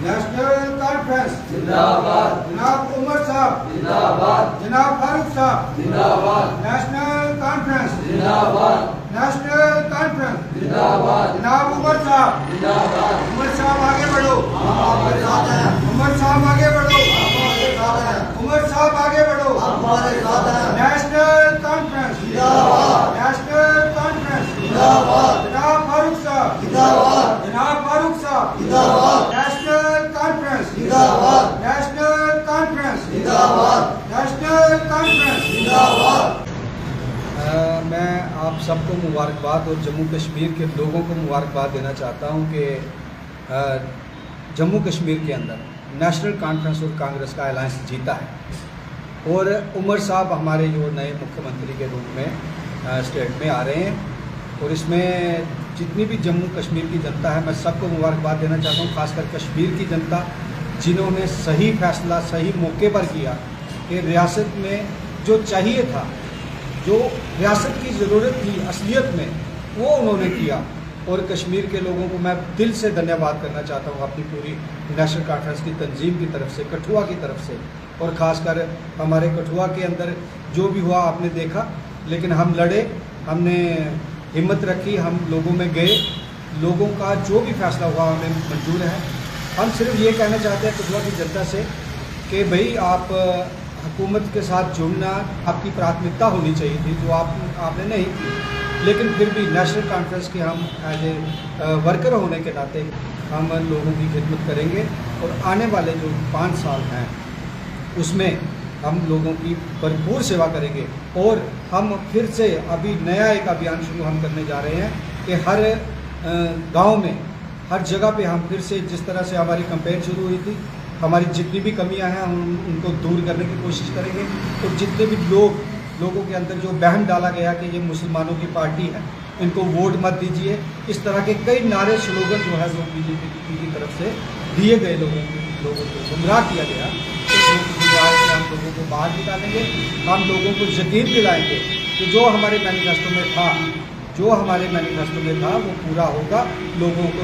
National conference जिंदाबाद, जनाब उमर साहब जिंदाबाद, जनाब फारूक साहब जिंदाबाद, नेशनल कॉन्फ्रेंस जिंदाबाद, नेशनल कॉन्फ्रेंस जिंदाबाद, जनाब उमर साहब जिंदाबाद। उमर साहब आगे बढ़ो, हमारे साथ हैं, उमर साहब आगे बढ़ो, हमारे साथ हैं, उमर साहब आगे बढ़ो। हमारे साथ हैं। नेशनल कॉन्फ्रेंस जिंदाबाद, नेशनल कॉन्फ्रेंस जिंदाबाद, जनाब फारूक साहब जिंदाबाद, जनाब फारूक साहब जिंदाबाद, नेशनल कॉन्फ्रेंस जिंदाबाद, नेशनल कॉन्फ्रेंस जिंदाबाद, नेशनल कॉन्फ्रेंस जिंदाबाद। मैं आप सबको मुबारकबाद और जम्मू कश्मीर के लोगों को मुबारकबाद देना चाहता हूं कि जम्मू कश्मीर के अंदर नेशनल कॉन्फ्रेंस और कांग्रेस का अलायंस जीता है और उमर साहब हमारे जो नए मुख्यमंत्री के रूप में स्टेट में आ रहे हैं और इसमें जितनी भी जम्मू कश्मीर की जनता है मैं सबको मुबारकबाद देना चाहता हूँ, खासकर कश्मीर की जनता जिन्होंने सही फैसला सही मौके पर किया कि रियासत में जो चाहिए था, जो रियासत की ज़रूरत थी असलियत में, वो उन्होंने किया। और कश्मीर के लोगों को मैं दिल से धन्यवाद करना चाहता हूँ अपनी पूरी नेशनल कॉन्फ्रेंस की तंजीम की तरफ से, कठुआ की तरफ से, और ख़ासकर हमारे कठुआ के अंदर जो भी हुआ आपने देखा, लेकिन हम लड़े, हमने हिम्मत रखी, हम लोगों में गए, लोगों का जो भी फैसला हुआ हमें मंजूर है। हम सिर्फ ये कहना चाहते हैं कठुआ की जनता से कि भाई आप हुकूमत के साथ जुड़ना आपकी प्राथमिकता होनी चाहिए थी, जो आपने नहीं की, लेकिन फिर भी नेशनल कॉन्फ्रेंस के हम एज ए वर्कर होने के नाते हम लोगों की खिदमत करेंगे और आने वाले जो 5 साल हैं उसमें हम लोगों की भरपूर सेवा करेंगे। और हम फिर से अभी नया एक अभियान शुरू हम करने जा रहे हैं कि हर गांव में, हर जगह पे हम फिर से, जिस तरह से हमारी कैंपेन शुरू हुई थी, हमारी जितनी भी कमियां हैं हम उनको दूर करने की कोशिश करेंगे। और जितने भी लोगों के अंदर जो वहम डाला गया कि ये मुसलमानों की पार्टी है, इनको वोट मत दीजिए, इस तरह के कई नारे स्लोगन जो है वो बीजेपी की तरफ से दिए गए, लोगों को गुमराह किया गया, तो हम लोगों को बाहर निकालेंगे। हम लोगों को यकीन दिलाएंगे कि जो हमारे मैनिफेस्टो में था, वो पूरा होगा। लोगों को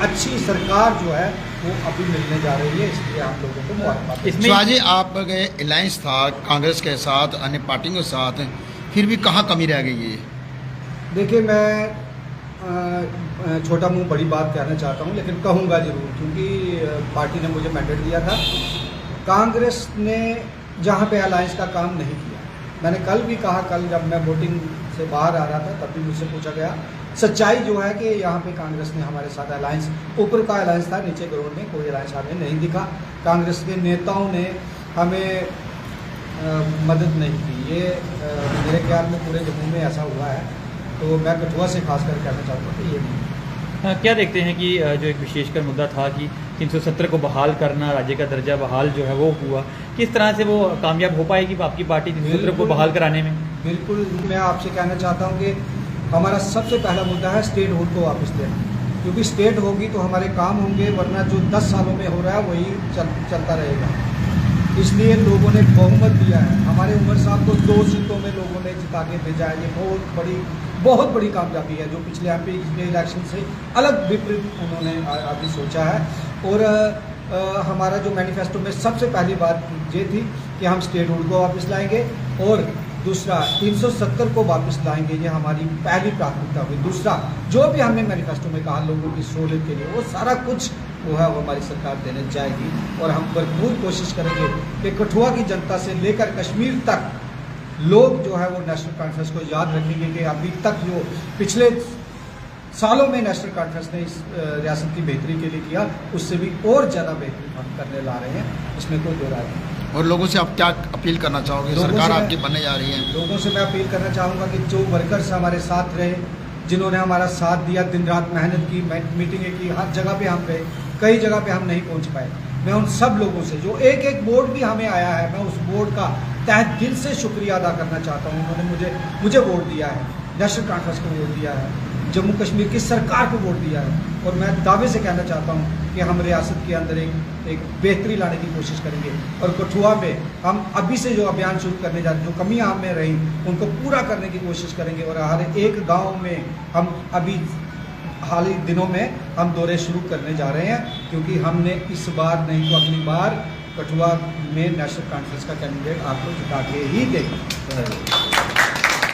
अच्छी सरकार जो है वो अभी मिलने जा रही है, इसलिए आप लोगों को मुबारकबाद। शिवाजी, आप अलायंस था कांग्रेस के साथ, अन्य पार्टियों के साथ, फिर भी कहाँ कमी रह गई है? देखिए, मैं छोटा मुंह बड़ी बात कहना चाहता हूँ, लेकिन कहूँगा ज़रूर, क्योंकि पार्टी ने मुझे मैंडेट दिया था। कांग्रेस ने जहाँ पे अलायंस का काम नहीं किया, मैंने कल भी कहा, कल जब मैं वोटिंग से बाहर आ रहा था तब भी मुझसे पूछा गया, सच्चाई जो है कि यहाँ पे कांग्रेस ने हमारे साथ अलायंस, ऊपर का अलायंस था, नीचे ग्राउंड में कोई अलायंस हमें नहीं दिखा। कांग्रेस के नेताओं ने हमें मदद नहीं की। ये मेरे ख्याल में पूरे जम्मू में ऐसा हुआ है, तो मैं कठुआ से खासकर कहना चाहूँगा कि ये नहीं। क्या देखते हैं कि जो एक विशेषकर मुद्दा था कि 370 को बहाल करना, राज्य का दर्जा बहाल जो है वो हुआ, किस तरह से वो कामयाब हो पाएगी आपकी पार्टी 370 को बहाल कराने में? बिल्कुल, मैं आपसे कहना चाहता हूँ कि हमारा सबसे पहला मुद्दा है स्टेट हुड को वापस देना, क्योंकि स्टेट होगी तो हमारे काम होंगे, वरना जो 10 सालों में हो रहा है वही चलता रहेगा। इसलिए लोगों ने बहुमत दिया है, हमारे उमर साहब को 2 सीटों में लोगों ने जिता के भेजा है। ये बहुत बड़ी कामयाबी है, जो पिछले एमपी के इलेक्शन से अलग विपरीत उन्होंने अभी सोचा है। और हमारा जो मैनिफेस्टो में सबसे पहली बात ये थी कि हम स्टेट हुड को वापस लाएंगे, और दूसरा 370 को वापस लाएंगे, ये हमारी पहली प्राथमिकता हुई। दूसरा, जो भी हमने मैनिफेस्टो में कहा लोगों की सहूलियत के लिए, वो सारा कुछ वो है वो हमारी सरकार देने जाएगी। और हम भरपूर कोशिश करेंगे कि कठुआ की जनता से लेकर कश्मीर तक लोग जो है वो नेशनल कॉन्फ्रेंस को याद रखेंगे कि अभी तक जो पिछले सालों में नेशनल कॉन्फ्रेंस ने इस रियासत की बेहतरी के लिए किया, उससे भी और ज़्यादा बेहतरी हम करने ला रहे हैं, इसमें कोई दो राय नहीं। और लोगों से आप क्या अपील करना चाहोगे? सरकार आपकी बनने जा रही है। लोगों से मैं अपील करना चाहूँगा कि जो वर्कर्स हमारे साथ रहे, जिन्होंने हमारा साथ दिया, दिन रात मेहनत की, मीटिंगें की, हर जगह पे हम गए, कई जगह पे हम नहीं पहुँच पाए, मैं उन सब लोगों से, जो एक बोर्ड भी हमें आया है, मैं उस बोर्ड का तहे दिल से शुक्रिया अदा करना चाहता हूँ। उन्होंने मुझे वोट दिया है, नेशनल कॉन्फ्रेंस को वोट दिया है, जम्मू कश्मीर की सरकार को वोट दिया है। और मैं दावे से कहना चाहता हूँ कि हम रियासत के अंदर एक बेहतरी लाने की कोशिश करेंगे। और कठुआ में हम अभी से जो अभियान शुरू करने जा रहे हैं, जो कमियाँ हम में रही उनको पूरा करने की कोशिश करेंगे। और हर एक गाँव में हम अभी हाल ही दिनों में हम दौरे शुरू करने जा रहे हैं। क्योंकि हमने इस बार नहीं तो अगली बार कठुआ में नेशनल कॉन्फ्रेंस का कैंडिडेट आपको जिता के ही देंगे।